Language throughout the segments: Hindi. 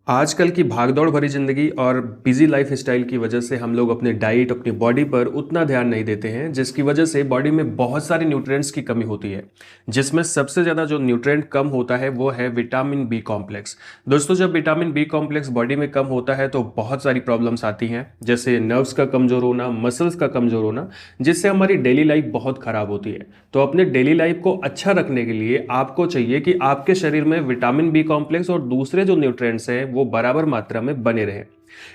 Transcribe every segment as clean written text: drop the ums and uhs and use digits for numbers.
आजकल की भागदौड़ भरी ज़िंदगी और बिज़ी लाइफ़स्टाइल की वजह से हम लोग अपने डाइट, अपनी बॉडी पर उतना ध्यान नहीं देते हैं, जिसकी वजह से बॉडी में बहुत सारे न्यूट्रिएंट्स की कमी होती है, जिसमें सबसे ज़्यादा जो न्यूट्रिएंट कम होता है, वो है विटामिन बी कॉम्प्लेक्स। दोस्तों, जब विटामिन बी कॉम्प्लेक्स बॉडी में कम होता है, तो बहुत सारी प्रॉब्लम्स आती हैं, जैसे नर्व्स का कमज़ोर होना, मसल्स का कमज़ोर होना, जिससे हमारी डेली लाइफ बहुत ख़राब होती है। तो अपने डेली लाइफ को अच्छा रखने के लिए आपको चाहिए कि आपके शरीर में विटामिन बी कॉम्प्लेक्स और दूसरे जो न्यूट्रिएंट्स हैं वो बराबर मात्रा में बने रहें।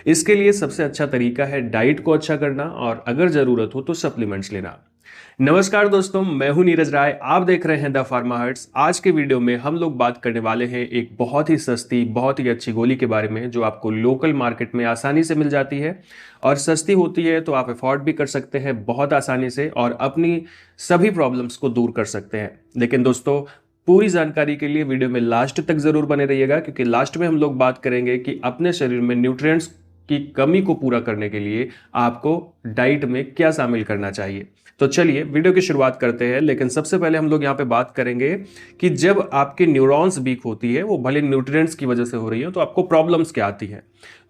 इसके लिए सबसे अच्छा तरीका है डाइट को अच्छा करना और अगर जरूरत हो तो सप्लीमेंट्स लेना। नमस्कार दोस्तों, मैं हूं नीरज राय। आप देख रहे हैं द फार्मा हर्ट्स। आज के वीडियो में हम लोग बात करने वाले हैं एक बहुत ही सस्ती, बहुत ही अच्छी गोली के बारे में, जो आपको लोकल मार्केट में आसानी से मिल जाती है और सस्ती होती है, तो आप अफोर्ड भी कर सकते हैं बहुत आसानी से और अपनी सभी प्रॉब्लम्स को दूर कर सकते हैं। लेकिन दोस्तों, पूरी जानकारी के लिए वीडियो में लास्ट तक जरूर बने रहिएगा, क्योंकि लास्ट में हम लोग बात करेंगे कि अपने शरीर में न्यूट्रिएंट्स की कमी को पूरा करने के लिए आपको डाइट में क्या शामिल करना चाहिए। तो चलिए वीडियो की शुरुआत करते हैं। लेकिन सबसे पहले हम लोग यहाँ पे बात करेंगे कि जब आपकी न्यूरॉन्स वीक होती है, वो भले न्यूट्रिएंट्स की वजह से हो रही है, तो आपको प्रॉब्लम्स क्या आती है।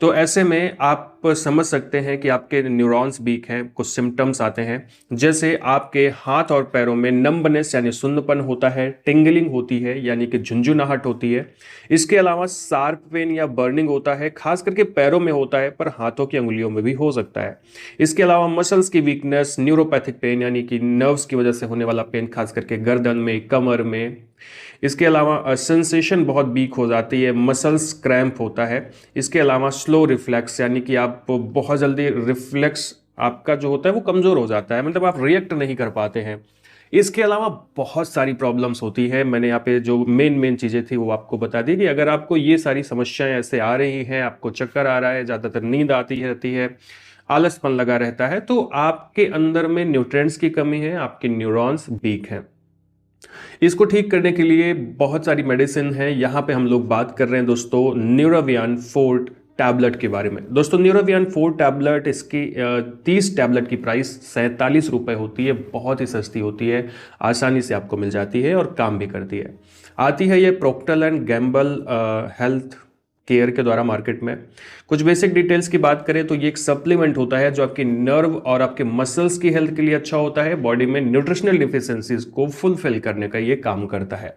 तो ऐसे में आप समझ सकते हैं कि आपके न्यूरॉन्स वीक हैं, कुछ सिम्टम्स आते हैं, जैसे आपके हाथ और पैरों में नंबनेस यानी सुन्नपन होता है, टिंगलिंग होती है यानी कि झुंझुनाहट होती है। इसके अलावा शार्प पेन या बर्निंग होता है, खास करके पैरों में होता है, पर हाथों की अंगुलियों में भी हो सकता है। इसके अलावा मसल्स की वीकनेस, न्यूरोपैथिक पेन यानी कि नर्व्स की वजह से होने वाला पेन, खास करके गर्दन में, कमर में। इसके अलावा सेंसेशन बहुत वीक हो जाती है, मसल्स क्रैम्प होता है। इसके अलावा स्लो रिफ्लेक्स यानी कि आप बहुत जल्दी रिफ्लेक्स आपका जो होता है वो कमज़ोर हो जाता है, मतलब आप रिएक्ट नहीं कर पाते हैं। इसके अलावा बहुत सारी प्रॉब्लम्स होती है। मैंने यहाँ पे जो मेन मेन चीज़ें थी वो आपको बता दी कि अगर आपको ये सारी समस्याएं ऐसे आ रही हैं, आपको चक्कर आ रहा है, ज़्यादातर नींद आती रहती है, आलसपन लगा रहता है, तो आपके अंदर में न्यूट्रिएंट्स की कमी है, आपके न्यूरॉन्स वीक हैं। इसको ठीक करने के लिए बहुत सारी मेडिसिन है। यहाँ पे हम लोग बात कर रहे हैं दोस्तों न्यूरोवियन फोर्ट टैबलेट के बारे में। दोस्तों, न्यूरोवियन फोर्ट टैबलेट, इसकी 30 टैबलेट की प्राइस 47 रुपये होती है, बहुत ही सस्ती होती है, आसानी से आपको मिल जाती है और काम भी करती है। आती है ये proctor and Gamble health care के द्वारा मार्केट में। कुछ बेसिक डिटेल्स की बात करें तो ये एक सप्लीमेंट होता है जो आपकी नर्व और आपके मसल्स की हेल्थ के लिए अच्छा होता है। बॉडी में न्यूट्रिशनल डिफिशियंसीज को फुलफिल करने का ये काम करता है।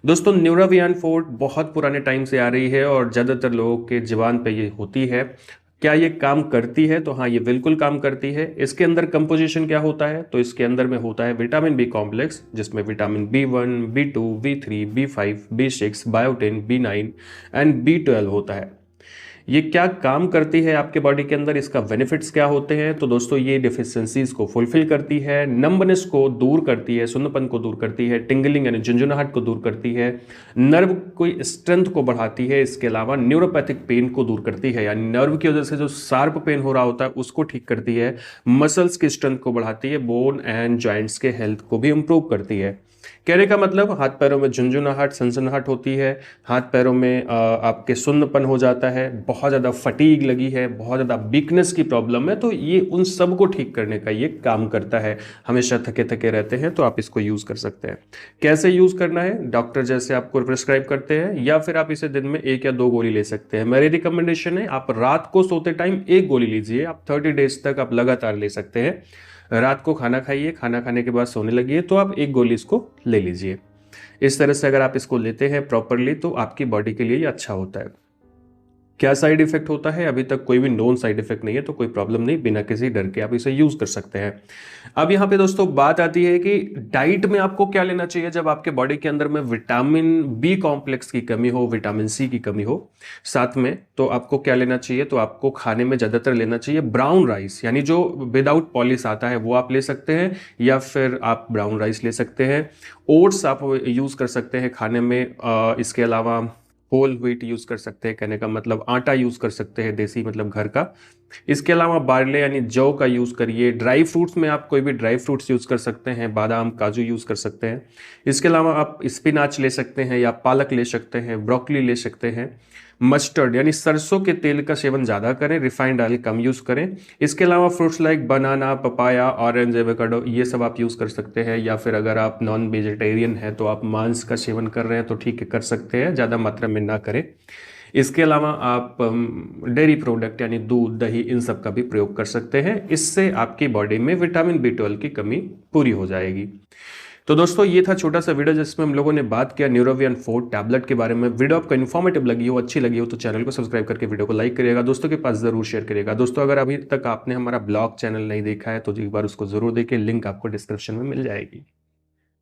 दोस्तों, न्यूरोवियन फोर्ट बहुत पुराने टाइम से आ रही है और ज़्यादातर लोगों के जुबान पे ये होती है। क्या ये काम करती है? तो हाँ, ये बिल्कुल काम करती है। इसके अंदर कंपोजिशन क्या होता है? तो इसके अंदर में होता है विटामिन बी कॉम्प्लेक्स, जिसमें vitamin B1, B2, B3, B5, B6, biotin, B9 and B12 होता है। ये क्या काम करती है आपके बॉडी के अंदर, इसका बेनिफिट्स क्या होते हैं? तो दोस्तों, ये डिफिशियंसीज को फुलफिल करती है, नंबनेस को दूर करती है, सुन्नपन को दूर करती है, टिंगलिंग यानी झुंझुनाहट को दूर करती है, नर्व को स्ट्रेंथ को बढ़ाती है। इसके अलावा न्यूरोपैथिक पेन को दूर करती है, यानी नर्व की वजह से जो शार्प पेन हो रहा होता है उसको ठीक करती है, मसल्स की स्ट्रेंथ को बढ़ाती है, बोन एंड जॉइंट्स के हेल्थ को भी इंप्रूव करती है। कहने का मतलब, हाथ पैरों में झुंझुनाहट, सनसनाहट होती है, हाथ पैरों में आपके सुन्नपन हो जाता है, बहुत ज़्यादा फटीग लगी है, बहुत ज़्यादा वीकनेस की प्रॉब्लम है, तो ये उन सब को ठीक करने का ये काम करता है। हमेशा थके थके रहते हैं तो आप इसको यूज़ कर सकते हैं। कैसे यूज़ करना है? डॉक्टर जैसे आपको प्रिस्क्राइब करते हैं, या फिर आप इसे दिन में 1 या 2 गोली ले सकते हैं। मेरी रिकमेंडेशन है, आप रात को सोते टाइम 1 गोली लीजिए। आप 30 डेज तक आप लगातार ले सकते हैं। रात को खाना खाइए, खाना खाने के बाद सोने लगिए, तो आप 1 गोली इसको ले लीजिए। इस तरह से अगर आप इसको लेते हैं प्रॉपरली, तो आपकी बॉडी के लिए ये अच्छा होता है। क्या साइड इफेक्ट होता है? अभी तक कोई भी नोन साइड इफेक्ट नहीं है, तो कोई प्रॉब्लम नहीं, बिना किसी डर के आप इसे यूज कर सकते हैं। अब यहाँ पे दोस्तों बात आती है कि डाइट में आपको क्या लेना चाहिए जब आपके बॉडी के अंदर में विटामिन बी कॉम्प्लेक्स की कमी हो, विटामिन सी की कमी हो साथ में। तो आपको क्या लेना चाहिए? तो आपको खाने में ज्यादातर लेना चाहिए ब्राउन राइस, यानी जो विदाउट पॉलिश आता है वो आप ले सकते हैं, या फिर आप ब्राउन राइस ले सकते हैं। ओट्स आप यूज कर सकते हैं खाने में। इसके अलावा होल व्हीट यूज कर सकते हैं, कहने का मतलब आटा यूज कर सकते हैं, देसी मतलब घर का। इसके अलावा बार्ले यानी जौ का यूज करिए। ड्राई फ्रूट्स में आप कोई भी ड्राई फ्रूट्स यूज कर सकते हैं, बादाम, काजू यूज कर सकते हैं। इसके अलावा आप स्पिनाच ले सकते हैं, या पालक ले सकते हैं, ब्रोकली ले सकते हैं। मस्टर्ड यानी सरसों के तेल का सेवन ज़्यादा करें, रिफाइंड ऑयल कम यूज़ करें। इसके अलावा फ्रूट्स लाइक बनाना, पपाया, ऑरेंज, एवोकाडो, ये सब आप यूज़ कर सकते हैं। या फिर अगर आप नॉन वेजिटेरियन हैं तो आप मांस का सेवन कर रहे हैं तो ठीक है, कर सकते हैं, ज़्यादा मात्रा में ना करें। इसके अलावा आप डेयरी प्रोडक्ट यानी दूध, दही, इन सब का भी प्रयोग कर सकते हैं। इससे आपकी बॉडी में विटामिन B12 की कमी पूरी हो जाएगी। तो दोस्तों ये था छोटा सा वीडियो जिसमें हम लोगों ने बात किया न्यूरोवियन 4 टैबलेट के बारे में। वीडियो आपको इन्फॉर्मेटिव लगी हो, अच्छी लगी हो तो चैनल को सब्सक्राइब करके वीडियो को लाइक करिएगा, दोस्तों के पास जरूर शेयर करिएगा। दोस्तों अगर अभी तक आपने हमारा ब्लॉग चैनल नहीं देखा है तो एक बार उसको जरूर देखिए, लिंक आपको डिस्क्रिप्शन में मिल जाएगी।